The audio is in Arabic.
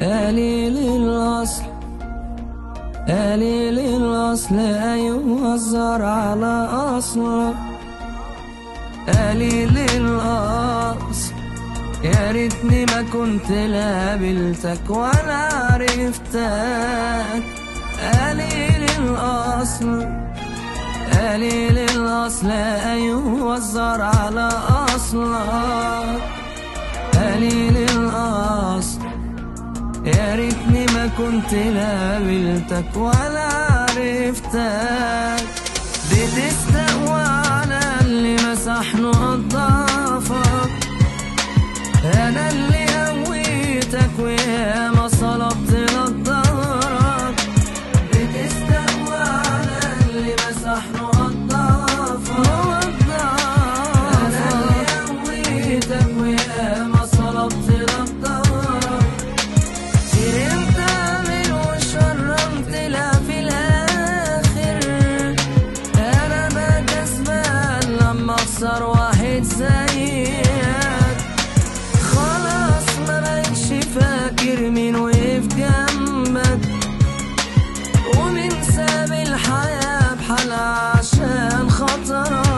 قليل الأصل قليل الأصل أيوه الزار على أصلك قليل الأصل. يا ريتني ما كنت لا قابلتك ولا عرفتك. قليل الأصل قليل الأصل أيوه الزار على أصلك قليل الأصل. يا ريتني ما كنت لا قابلتك ولا عرفتك. بتستقوى على اللي مسح نضافك. انا اللي قويتك وياما صلبت لك ظهرك. بتستقوى على اللي مسح نضافك. انا اللي قويتك وياما صلبت لك ظهرك. كرمت اعمل وشرمت لا في الاخر. انا بقى كسبان لما اخسر واحد زيك. خلاص ما بقتش فاكر مين وقف جنبك ومين ساب الحياة بحالها عشان خاطرك.